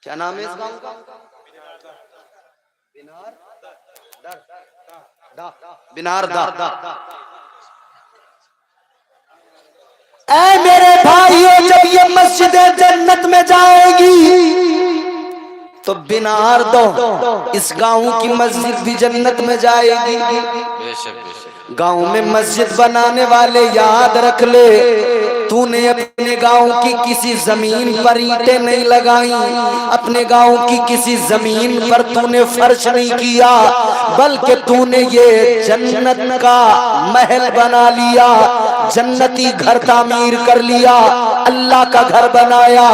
क्या नाम है इस गांव का? बिनारदा। ऐ मेरे भाइयों, जब ये मस्जिद जन्नत में जाएगी तो बिनारदो इस गांव की मस्जिद भी जन्नत में जाएगी। गांव में मस्जिद बनाने वाले याद रख ले, तूने अपने गांव की किसी जमीन पर ईंटें नहीं लगाई, अपने गांव की किसी जमीन पर तूने फर्श नहीं किया, बल्कि तूने ये जन्नत का महल बना लिया, जन्नती घर तामीर कर लिया, अल्लाह का घर बनाया।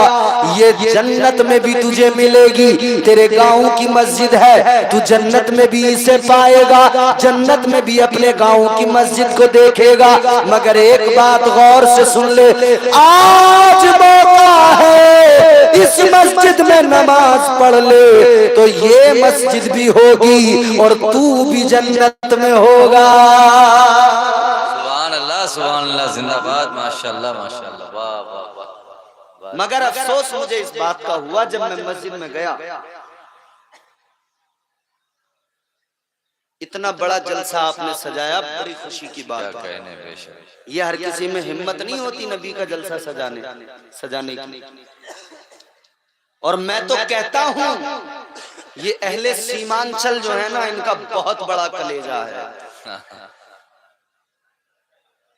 ये जन्नत में भी तुझे मिलेगी। तेरे गांव की मस्जिद है, तू जन्नत में भी इसे पाएगा, जन्नत में भी अपने गांव की मस्जिद को देखेगा। मगर एक बात गौर से सुन ले, आज मौका है, इस मस्जिद में नमाज पढ़ ले तो ये मस्जिद भी होगी और तू भी जन्नत में होगा। सुभान अल्लाह, जिंदाबाद, माशाअल्लाह माशाअल्लाह, वाह वाह वाह। मगर अफसोस मुझे इस बात का हुआ, जब मैं मस्जिद में गया, इतना बड़ा जलसा आपने सजाया, बड़ी खुशी की बात है। ये हर किसी में हिम्मत नहीं होती नबी का जलसा सजाने की। और मैं तो कहता हूं ये अहले सीमांचल जो है ना, इनका बहुत बड़ा कलेजा है।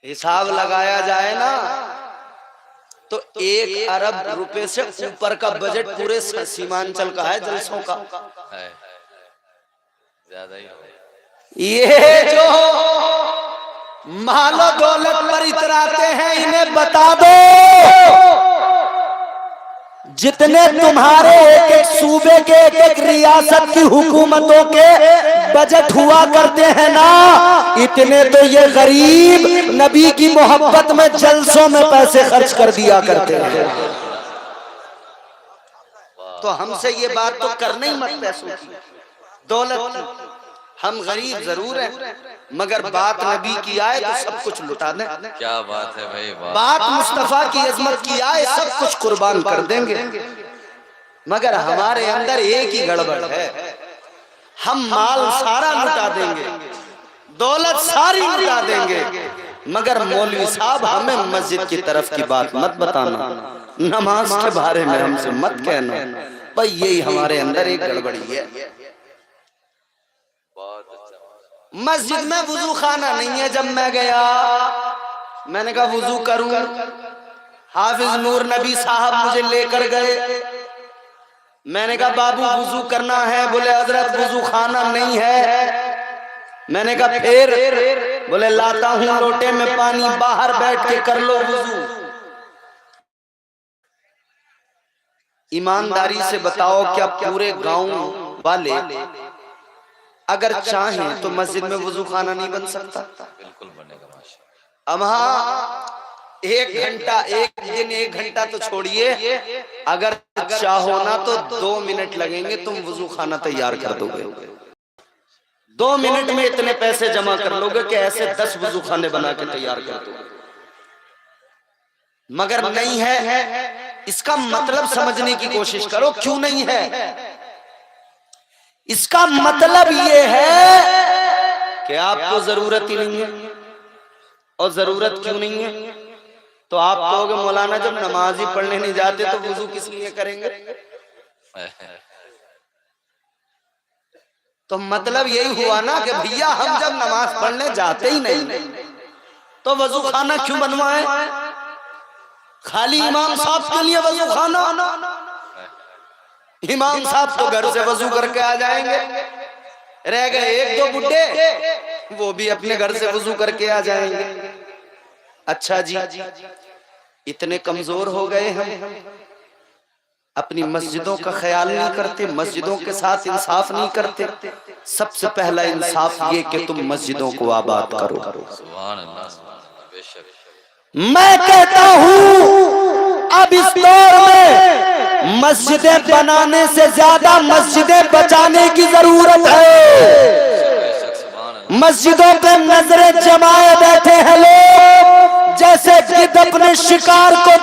हिसाब लगाया जाए ना तो 1 अरब रुपए से ऊपर का बजट पूरे सीमांचल का है जलसों का। ज्यादा ही ये जो मालो दौलत पर इतराते हैं, इन्हें बता दो, जितने तुम्हारे एक एक सूबे के एक एक रियासत की हुकूमतों के बजट हुआ करते हैं ना, इतने तो ये गरीब नबी की मोहब्बत में जलसों में पैसे खर्च कर दिया करते हैं। तो हमसे ये बात तो करना ही मत पैसों की, दौलत की। हम गरीब जरूर हैं, मगर बात नबी की आए तो सब कुछ लुटा दें। क्या बात है भाई, बात मुस्तफा की अजमत की आए सब कुछ कुर्बान कर देंगे। मगर हमारे अंदर एक ही गड़बड़ है, हम माल सारा लुटा देंगे, दौलत सारी लुटा देंगे, मगर मौलवी साहब हमें मस्जिद की तरफ की बात मत बताना, नमाज के बारे में हमसे मत कहना। भाई यही हमारे अंदर एक गड़बड़ी है। मस्जिद में वुजू खाना नहीं है। जब मैं गया, मैंने कहा वुजू करूं, हाफिज नूर नबी साहब मुझे लेकर गए। मैंने कहा बाबू वुजू करना है, बोले हजरत वुजू खाना नहीं है। मैंने कहा फिर, बोले लाता हूं लोटे में पानी, बाहर बैठ के कर लो वुजू। ईमानदारी से बताओ, क्या पूरे गांव वाले अगर चाहें तो मस्जिद में वुजू खाना नहीं बन सकता? बिल्कुल बनेगा माशाअल्लाह। अब हाँ, 1 घंटा, एक दिन 1 घंटा तो छोड़िए, अगर चाहो ना तो 2 मिनट लगेंगे, तुम वुजू खाना तैयार कर दोगे। 2 मिनट में इतने पैसे जमा कर लोगे कि ऐसे 10 वुजू खाने बना के तैयार कर दोगे। मगर नहीं है। इसका मतलब समझने की कोशिश करो, क्यों नहीं है? इसका मतलब ये है कि आपको जरूरत ही नहीं है। और जरूरत क्यों नहीं है? तो आप कहोगे मौलाना जब नमाज ही पढ़ने नहीं जाते तो वुजू किस लिए करेंगे? तो मतलब यही हुआ ना कि भैया हम जब नमाज पढ़ने जाते ही नहीं तो वजू खाना क्यों बनवाए? खाली इमाम साहब के लिए वजू खाना? इमाम साहब तो घर से वजू करके आ जाएंगे, रह गए 1-2 बुड्ढे, वो भी अपने घर से वजू करके आ जाएंगे। अच्छा जी, इतने कमजोर हो गए हम, अपनी मस्जिदों का ख्याल नहीं करते, मस्जिदों के साथ इंसाफ नहीं करते। सबसे पहला इंसाफ ये कि तुम मस्जिदों को आबाद करो। सुभान अल्लाह, बेशक। मैं कहता हूं अब इस दौर में मस्जिदें बनाने से ज्यादा मस्जिदें बचाने की जरूरत है। मस्जिदों पे नजरें जमाए बैठे हैं लोग, जैसे गिद्ध अपने शिकार को